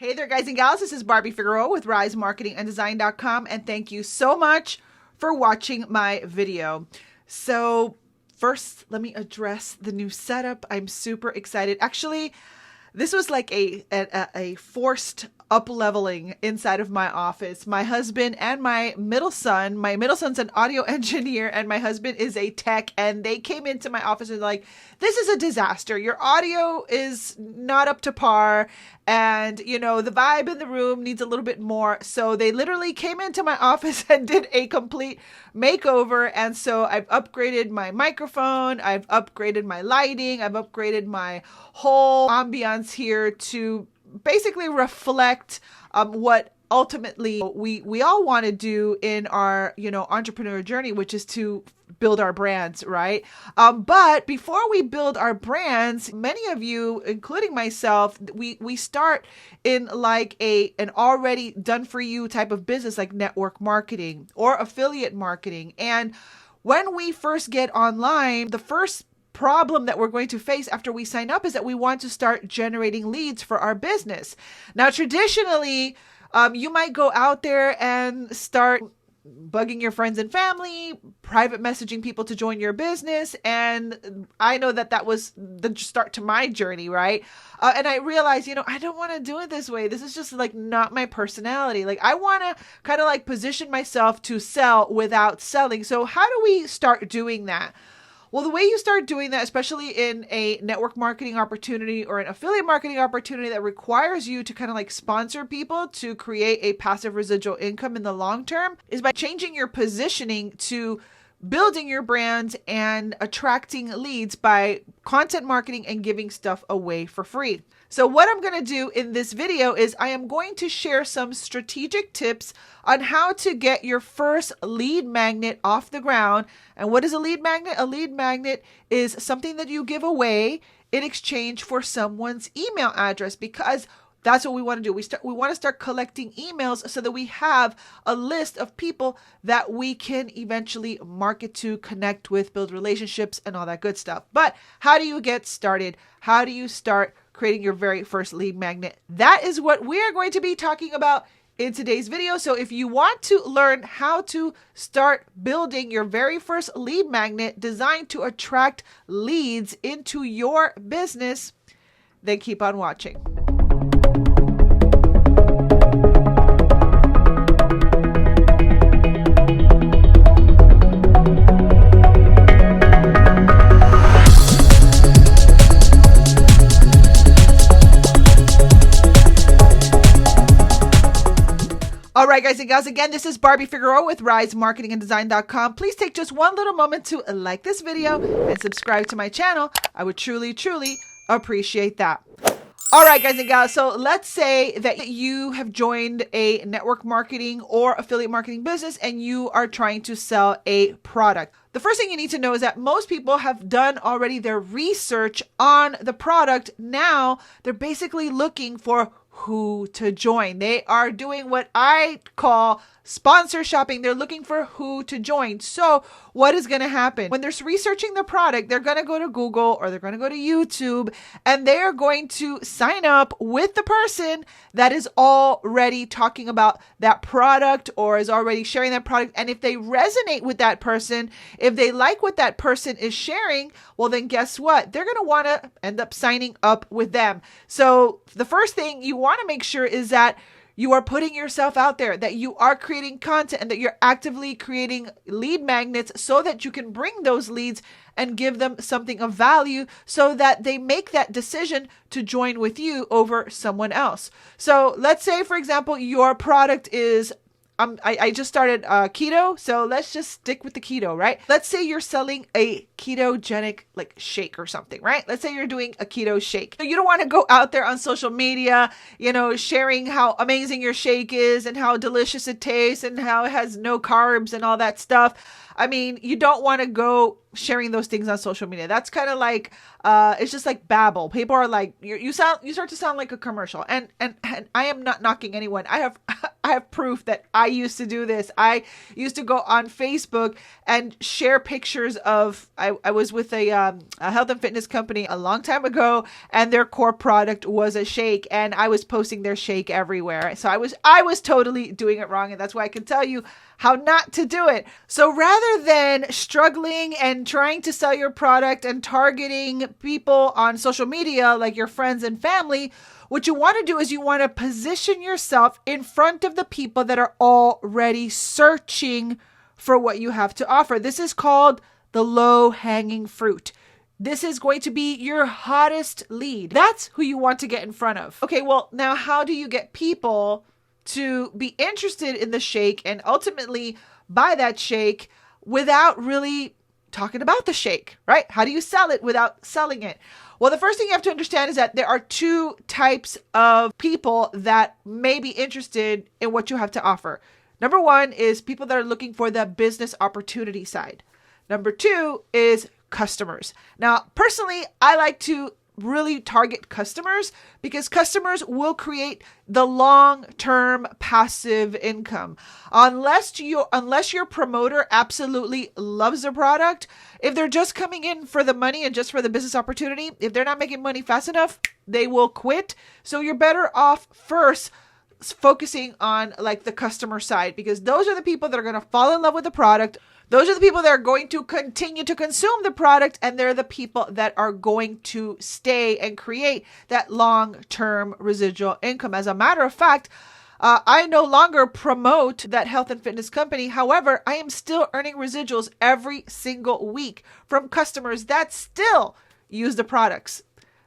Hey there, guys and gals. This is Barbie Figueroa with RiseMarketingAndDesign.com, and thank you so much for watching my video. So first, let me address the new setup. I'm super excited. Actually, this was like a forced up-leveling inside of my office. My husband and my middle son's an audio engineer and my husband is a tech, and they came into my office and like, this is a disaster. Your audio is not up to par, and the vibe in the room needs a little bit more. So they literally came into my office and did a complete makeover. And so I've upgraded my microphone, I've upgraded my lighting, I've upgraded my whole ambiance here to basically reflect what ultimately we all want to do in our entrepreneur journey, which is to build our brands, right? But before we build our brands, many of you, including myself, we start in like an already done for you type of business, like network marketing or affiliate marketing. And when we first get online, the first problem that we're going to face after we sign up is that we want to start generating leads for our business. Now, traditionally, you might go out there and start bugging your friends and family, private messaging people to join your business. And I know that was the start to my journey, right? And I realized, I don't want to do it this way. This is just like not my personality. Like I want to kind of like position myself to sell without selling. So how do we start doing that? Well, the way you start doing that, especially in a network marketing opportunity or an affiliate marketing opportunity that requires you to kind of like sponsor people to create a passive residual income in the long term, is by changing your positioning to building your brand and attracting leads by content marketing and giving stuff away for free. So what I'm going to do in this video is I am going to share some strategic tips on how to get your first lead magnet off the ground. And what is a lead magnet? A lead magnet is something that you give away in exchange for someone's email address, because that's what we want to do. We want to start collecting emails so that we have a list of people that we can eventually market to, connect with, build relationships, and all that good stuff. But how do you get started? How do you start creating your very first lead magnet? That is what we are going to be talking about in today's video. So if you want to learn how to start building your very first lead magnet designed to attract leads into your business, then keep on watching. All right, guys and gals, again, this is Barbie Figueroa with RiseMarketingAndDesign.com. Please take just one little moment to like this video and subscribe to my channel. I would truly, truly appreciate that. All right, guys and gals, so let's say that you have joined a network marketing or affiliate marketing business and you are trying to sell a product. The first thing you need to know is that most people have done already their research on the product. Now they're basically looking for who to join. They are doing what I call sponsor shopping. They're looking for who to join. So what is going to happen? When they're researching the product, they're going to go to Google or they're going to go to YouTube, and they are going to sign up with the person that is already talking about that product or is already sharing that product. And if they resonate with that person, if they like what that person is sharing, well, then guess what? They're going to want to end up signing up with them. So the first thing you want to make sure is that you are putting yourself out there, that you are creating content, and that you're actively creating lead magnets so that you can bring those leads and give them something of value so that they make that decision to join with you over someone else. So let's say, for example, your product is I just started keto, so let's just stick with the keto, right? Let's say you're selling a ketogenic like shake or something, right? Let's say you're doing a keto shake. So you don't want to go out there on social media, sharing how amazing your shake is and how delicious it tastes and how it has no carbs and all that stuff. I mean, you don't want to go sharing those things on social media. That's kind of like, it's just like babble. People are like, you start to sound like a commercial. And I am not knocking anyone. I have proof that I used to do this. I used to go on Facebook and share pictures of, I was with a health and fitness company a long time ago, and their core product was a shake, and I was posting their shake everywhere. So I was totally doing it wrong. And that's why I can tell you how not to do it. So rather than struggling and trying to sell your product and targeting people on social media, like your friends and family, what you want to do is you want to position yourself in front of the people that are already searching for what you have to offer. This is called the low-hanging fruit. This is going to be your hottest lead. That's who you want to get in front of. Okay, well, now how do you get people to be interested in the shake and ultimately buy that shake without really talking about the shake, right? How do you sell it without selling it? Well, the first thing you have to understand is that there are two types of people that may be interested in what you have to offer. Number one is people that are looking for the business opportunity side. Number two is customers. Now, personally, I like to really target customers because customers will create the long-term passive income. Unless your promoter absolutely loves the product, if they're just coming in for the money and just for the business opportunity, if they're not making money fast enough, they will quit. So you're better off first focusing on like the customer side, because those are the people that are going to fall in love with the product. Those are the people that are going to continue to consume the product, and they're the people that are going to stay and create that long-term residual income. As a matter of fact, I no longer promote that health and fitness company. However, I am still earning residuals every single week from customers that still use the products.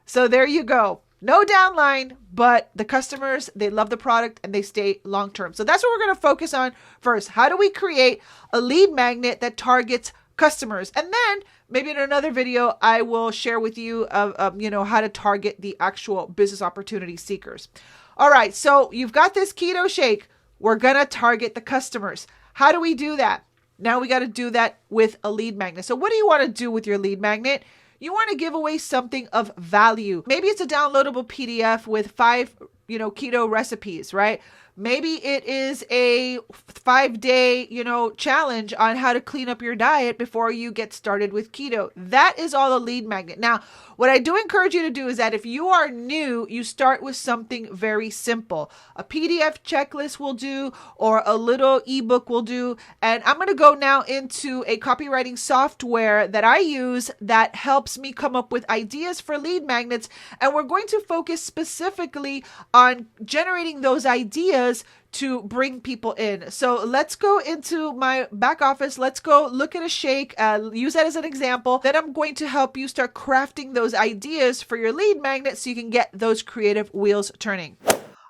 So there you go. No downline, but the customers, they love the product and they stay long-term. So that's what we're going to focus on first. How do we create a lead magnet that targets customers? And then maybe in another video, I will share with you how to target the actual business opportunity seekers. All right. So you've got this keto shake. We're going to target the customers. How do we do that? Now we got to do that with a lead magnet. So what do you want to do with your lead magnet? You want to give away something of value. Maybe it's a downloadable PDF with 5, keto recipes, right? Maybe it is a 5-day, challenge on how to clean up your diet before you get started with keto. That is all a lead magnet. Now, what I do encourage you to do is that if you are new, you start with something very simple. A PDF checklist will do, or a little ebook will do. And I'm going to go now into a copywriting software that I use that helps me come up with ideas for lead magnets. And we're going to focus specifically on generating those ideas to bring people in. So let's go into my back office. Let's go look at a shake, use that as an example. Then I'm going to help you start crafting those ideas for your lead magnet so you can get those creative wheels turning.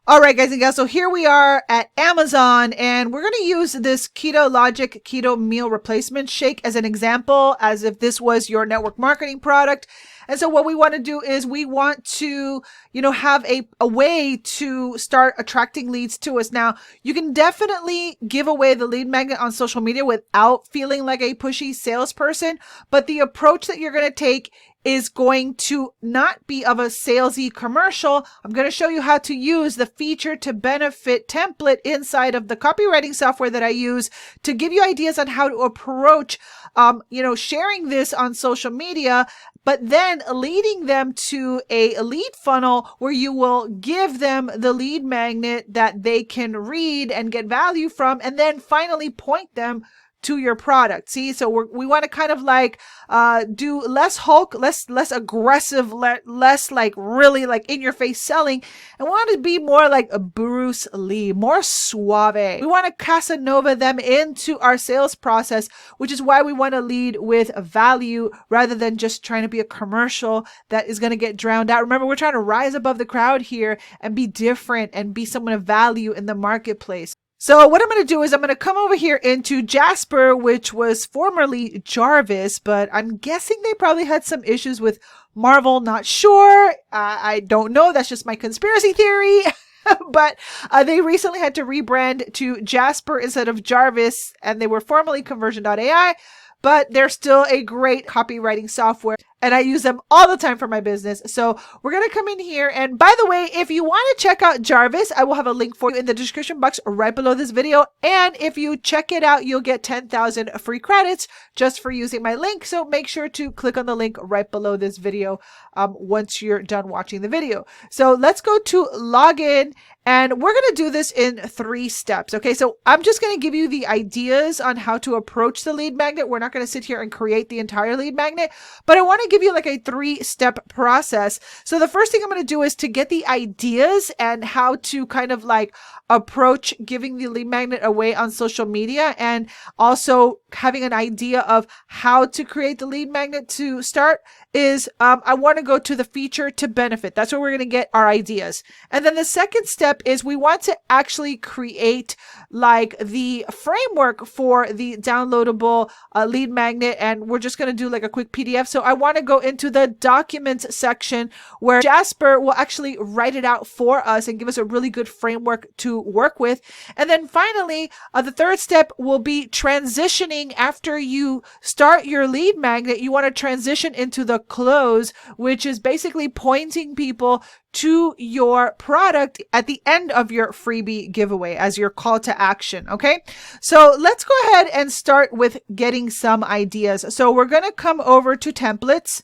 All right, guys and gals. So here we are at Amazon, and we're going to use this Keto Logic Keto Meal Replacement Shake as an example, as if this was your network marketing product. And so what we want to do is we want to, have a way to start attracting leads to us. Now, you can definitely give away the lead magnet on social media without feeling like a pushy salesperson. But the approach that you're going to take is going to not be of a salesy commercial. I'm going to show you how to use the feature to benefit template inside of the copywriting software that I use to give you ideas on how to approach, sharing this on social media, but then leading them to a lead funnel where you will give them the lead magnet that they can read and get value from, and then finally point them to your product. See, so we want to kind of like do less Hulk, less aggressive, less like really like in your face selling, and we want to be more like a Bruce Lee, more suave. We want to Casanova them into our sales process, which is why we want to lead with value rather than just trying to be a commercial that is going to get drowned out. Remember, we're trying to rise above the crowd here and be different and be someone of value in the marketplace. So what I'm going to do is I'm going to come over here into Jasper, which was formerly Jarvis, but I'm guessing they probably had some issues with Marvel. Not sure. I don't know. That's just my conspiracy theory. But they recently had to rebrand to Jasper instead of Jarvis, and they were formerly Conversion.ai. but they're still a great copywriting software, and I use them all the time for my business. So we're going to come in here. And by the way, if you want to check out Jarvis, I will have a link for you in the description box right below this video. And if you check it out, you'll get 10,000 free credits just for using my link. So make sure to click on the link right below this video once you're done watching the video. So let's go to login, and we're going to do this in 3 steps. Okay, so I'm just going to give you the ideas on how to approach the lead magnet. We're not going to sit here and create the entire lead magnet, but I want to give you like a 3-step process. So the first thing I'm going to do is to get the ideas and how to kind of like approach giving the lead magnet away on social media, and also having an idea of how to create the lead magnet to start is I want to go to the feature to benefit. That's where we're going to get our ideas. And then the second step is we want to actually create like the framework for the downloadable lead magnet, and we're just going to do like a quick PDF. So I want to go into the documents section where Jasper will actually write it out for us and give us a really good framework to work with. And then finally, the third step will be transitioning. After you start your lead magnet, you want to transition into the close, which is basically pointing people to your product at the end of your freebie giveaway as your call to action. Okay, so let's go ahead and start with getting some ideas. So we're going to come over to templates,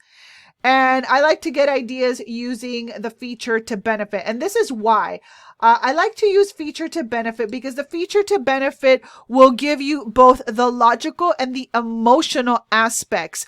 and I like to get ideas using the feature to benefit. And this is why. I like to use feature to benefit, because the feature to benefit will give you both the logical and the emotional aspects.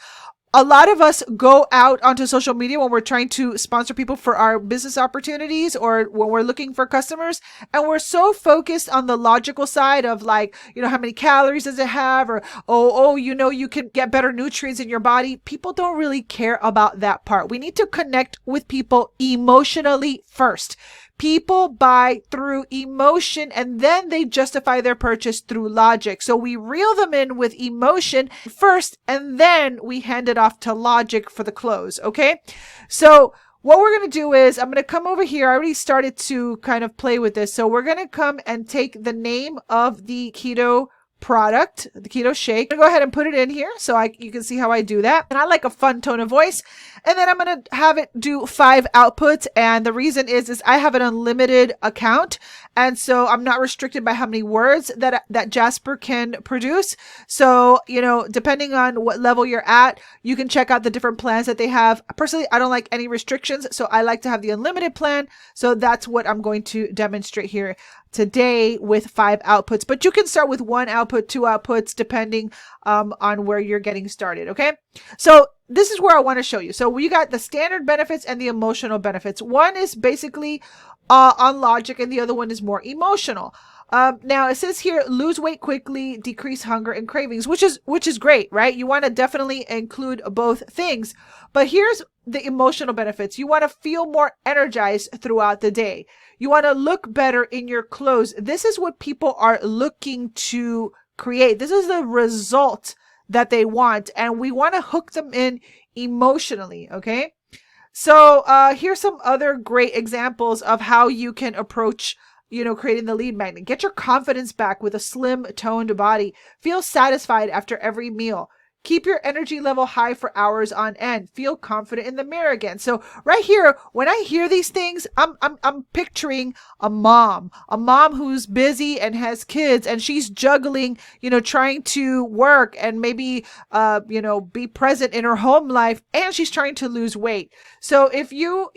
A lot of us go out onto social media when we're trying to sponsor people for our business opportunities, or when we're looking for customers, and we're so focused on the logical side of like, how many calories does it have, or, you can get better nutrients in your body. People don't really care about that part. We need to connect with people emotionally first. People buy through emotion, and then they justify their purchase through logic. So we reel them in with emotion first, and then we hand it off to logic for the close. Okay. So what we're going to do is I'm going to come over here. I already started to kind of play with this. So we're going to come and take the name of the keto product, the keto shake. I'm gonna go ahead and put it in here so you can see how I do that. And I like a fun tone of voice. And then I'm gonna have it do 5 outputs. And the reason is I have an unlimited account, and so I'm not restricted by how many words that Jasper can produce. So, depending on what level you're at, you can check out the different plans that they have. Personally, I don't like any restrictions, so I like to have the unlimited plan. So that's what I'm going to demonstrate here today with 5 outputs, but you can start with 1 output, 2 outputs, depending on where you're getting started. Okay. So this is where I want to show you. So we got the standard benefits and the emotional benefits. One is basically on logic, and the other one is more emotional. Now it says here, lose weight quickly, decrease hunger and cravings, which is great, right? You want to definitely include both things, but here's the emotional benefits. You want to feel more energized throughout the day. You want to look better in your clothes. This is what people are looking to create. This is the result that they want, and we want to hook them in emotionally. Okay. So here's some other great examples of how you can approach creating the lead magnet. Get your confidence back with a slim toned body. Feel satisfied after every meal. Keep your energy level high for hours on end. Feel confident in the mirror again. So right here, when I hear these things, I'm picturing a mom who's busy and has kids, and she's juggling, trying to work and maybe, be present in her home life, and she's trying to lose weight. So if you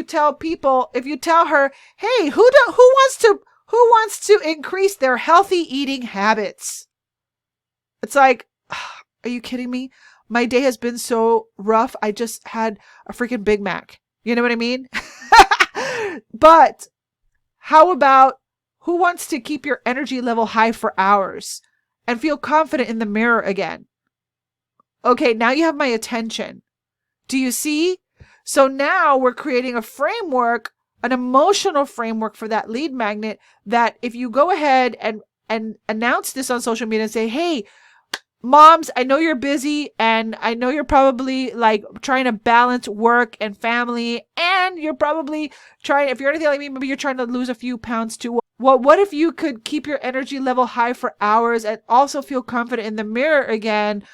tell her, hey, who wants to increase their healthy eating habits? It's like, are you kidding me? My day has been so rough. I just had a freaking Big Mac. You know what I mean? But how about who wants to keep your energy level high for hours and feel confident in the mirror again? Okay, now you have my attention. Do you see? So now we're creating a framework, an emotional framework for that lead magnet, that if you go ahead and announce this on social media and say, hey, moms, I know you're busy, and I know you're probably like trying to balance work and family, and you're probably trying, if you're anything like me, maybe you're trying to lose a few pounds too. Well, what if you could keep your energy level high for hours and also feel confident in the mirror again?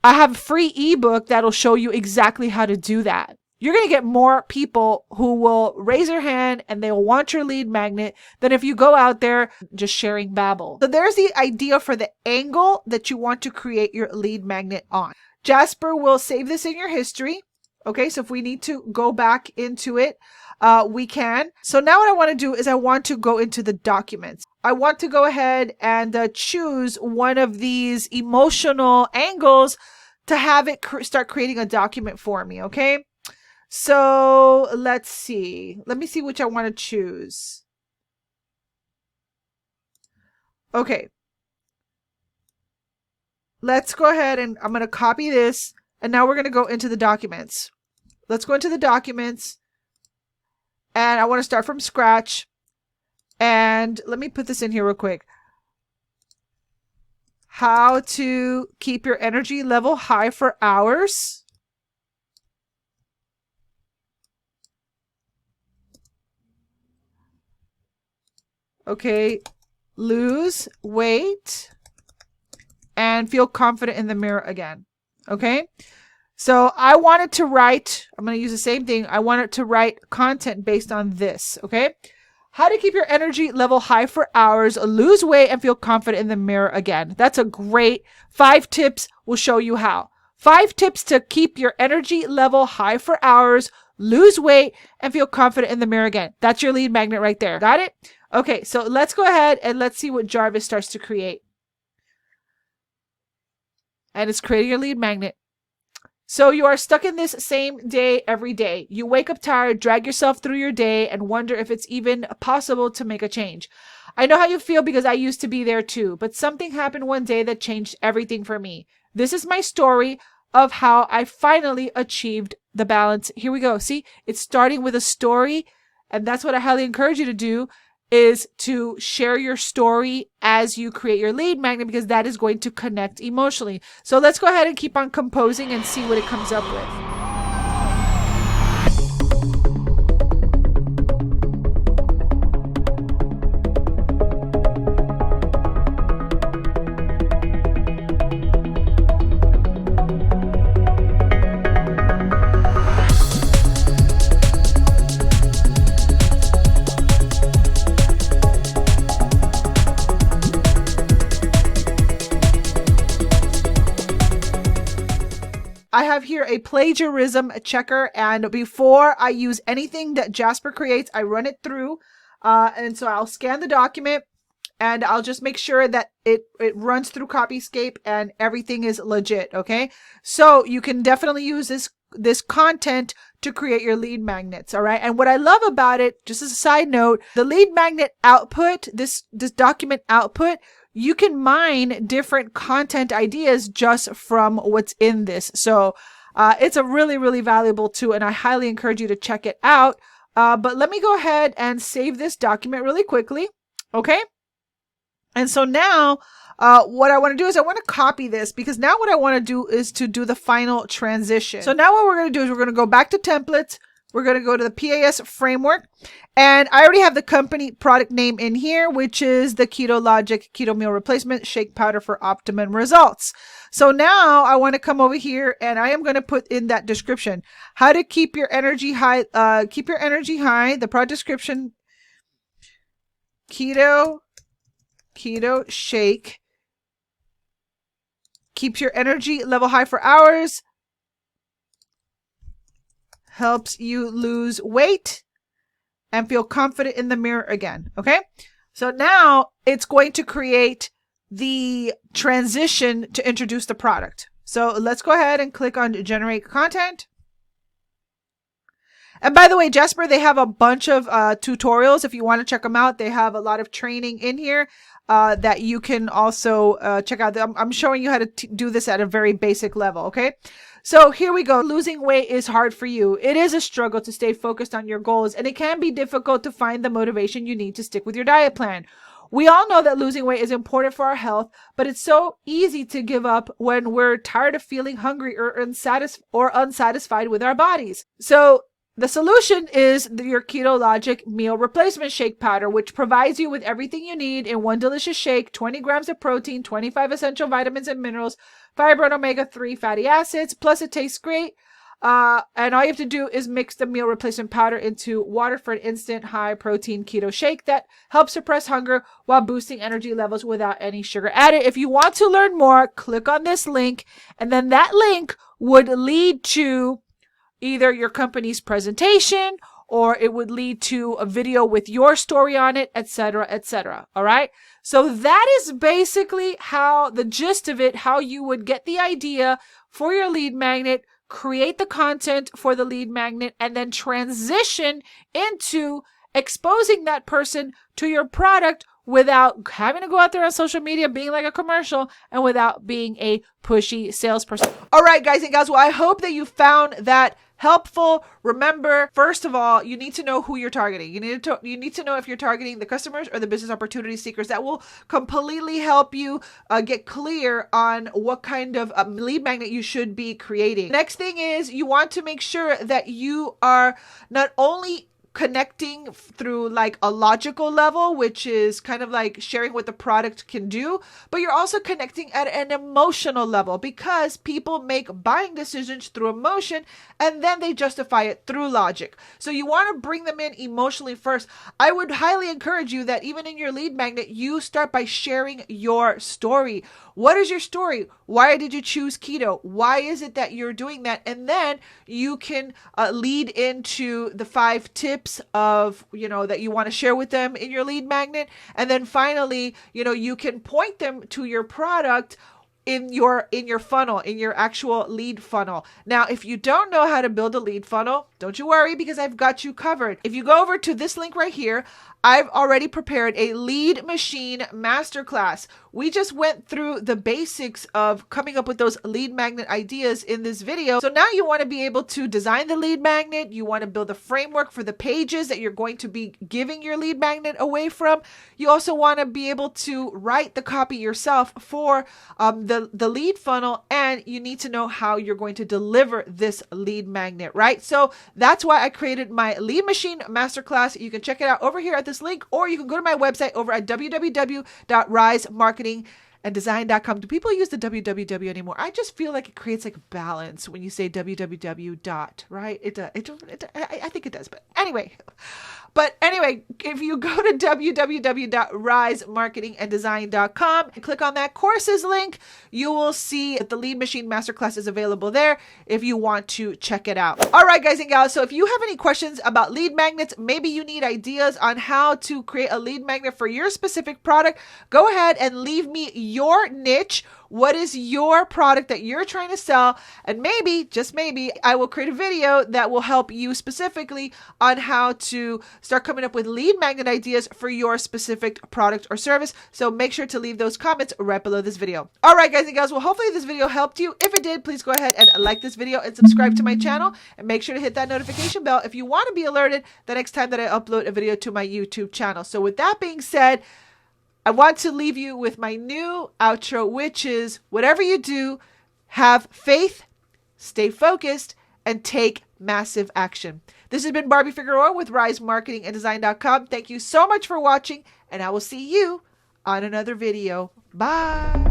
I have a free ebook that'll show you exactly how to do that. You're going to get more people who will raise their hand and they'll want your lead magnet than if you go out there just sharing babble. So there's the idea for the angle that you want to create your lead magnet on. Jasper will save this in your history. Okay, so if we need to go back into it, we can. So now what I want to do is I want to go into the documents. I want to go ahead and choose one of these emotional angles to have it start creating a document for me, okay? So let's see. Let me see which I want to choose. Okay. Let's go ahead and I'm going to copy this. And now we're going to go into the documents. Let's go into the documents. And I want to start from scratch. And let me put this in here real quick. How to keep your energy level high for hours. Okay, lose weight and feel confident in the mirror again. Okay, so I wanted to write, I'm going to use the same thing. I wanted to write content based on this. Okay, how to keep your energy level high for hours, lose weight and feel confident in the mirror again. That's a great 5 tips. Will show you how. 5 tips to keep your energy level high for hours, lose weight and feel confident in the mirror again. That's your lead magnet right there. Got it? Okay, so let's go ahead and let's see what Jarvis starts to create. And it's creating your lead magnet. So you are stuck in this same day every day. You wake up tired, drag yourself through your day, and wonder if it's even possible to make a change. I know how you feel because I used to be there too, but something happened one day that changed everything for me. This is my story of how I finally achieved the balance. Here we go. See, it's starting with a story, and that's what I highly encourage you to do, is to share your story as you create your lead magnet, because that is going to connect emotionally. So let's go ahead and keep on composing and see what it comes up with. I have here a plagiarism checker, and before I use anything that Jasper creates, I run it through. And so I'll scan the document and I'll just make sure that it runs through Copyscape and everything is legit. Okay. So you can definitely use this content to create your lead magnets. All right. And what I love about it, just as a side note, the lead magnet output, this document output, you can mine different content ideas just from what's in this. So it's a really, really valuable tool, and I highly encourage you to check it out. But let me go ahead and save this document really quickly. Okay. And so now what I want to do is I want to copy this, because now what I want to do is to do the final transition. So now what we're going to do is we're going to go back to templates. We're going to go to the PAS framework, and I already have the company product name in here, which is the Keto Logic Keto Meal Replacement Shake Powder for optimum results. So now I want to come over here and I am going to put in that description, how to keep your energy high, the product description, keto shake, keeps your energy level high for hours, helps you lose weight and feel confident in the mirror again. Okay. So now it's going to create the transition to introduce the product. So let's go ahead and click on generate content. And by the way, Jasper, they have a bunch of tutorials. If you want to check them out, they have a lot of training in here that you can also check out. I'm showing you how to do this at a very basic level. Okay. So here we go. Losing weight is hard for you. It is a struggle to stay focused on your goals, and it can be difficult to find the motivation you need to stick with your diet plan. We all know that losing weight is important for our health, but it's so easy to give up when we're tired of feeling hungry or unsatisfied with our bodies. So The solution is your Keto Logic Meal Replacement Shake Powder, which provides you with everything you need in one delicious shake: 20 grams of protein, 25 essential vitamins and minerals, fiber and omega-3 fatty acids, plus it tastes great. And all you have to do is mix the meal replacement powder into water for an instant high protein keto shake that helps suppress hunger while boosting energy levels without any sugar added. If you want to learn more, click on this link, and then that link would lead to either your company's presentation, or it would lead to a video with your story on it, etc., etc. All right. So that is basically how the gist of it, how you would get the idea for your lead magnet, create the content for the lead magnet, and then transition into exposing that person to your product without having to go out there on social media being like a commercial and without being a pushy salesperson. All right, guys and gals. Well, I hope that you found that helpful. Remember, first of all, you need to know who you're targeting. You need to know if you're targeting the customers or the business opportunity seekers. That will completely help you get clear on what kind of lead magnet you should be creating. Next thing is you want to make sure that you are not only connecting through like a logical level, which is kind of like sharing what the product can do, but you're also connecting at an emotional level, because people make buying decisions through emotion and then they justify it through logic. So you want to bring them in emotionally first. I would highly encourage you that even in your lead magnet, you start by sharing your story. What is your story? Why did you choose keto? Why is it that you're doing that? And then you can lead into the 5 tips of, that you want to share with them in your lead magnet. And then finally, you can point them to your product in your funnel, in your actual lead funnel. Now, if you don't know how to build a lead funnel, don't you worry, because I've got you covered. If you go over to this link right here, I've already prepared a lead machine masterclass. We just went through the basics of coming up with those lead magnet ideas in this video. So now you want to be able to design the lead magnet. You want to build a framework for the pages that you're going to be giving your lead magnet away from. You also want to be able to write the copy yourself for the lead funnel, and you need to know how you're going to deliver this lead magnet, right? So that's why I created my lead machine masterclass. You can check it out over here at this link, or you can go to my website over at www.risemarketingandddesign.com. Do people use the www anymore? I just feel like it creates like balance when you say www dot, right? I think it does, but anyway, if you go to www.risemarketingandddesign.com and click on that courses link, you will see that the lead machine masterclass is available there if you want to check it out. All right, guys and gals. So if you have any questions about lead magnets, maybe you need ideas on how to create a lead magnet for your specific product, go ahead and leave me your niche. What is your product that you're trying to sell? And maybe, just maybe, I will create a video that will help you specifically on how to start coming up with lead magnet ideas for your specific product or service. So make sure to leave those comments right below this video. All right, guys and gals. Well, hopefully this video helped you. If it did, please go ahead and like this video and subscribe to my channel, and make sure to hit that notification bell if you want to be alerted the next time that I upload a video to my YouTube channel. So with that being said, I want to leave you with my new outro, which is, whatever you do, have faith, stay focused, and take massive action. This has been Barbie Figueroa with RiseMarketingAndDesign.com. Thank you so much for watching, and I will see you on another video. Bye.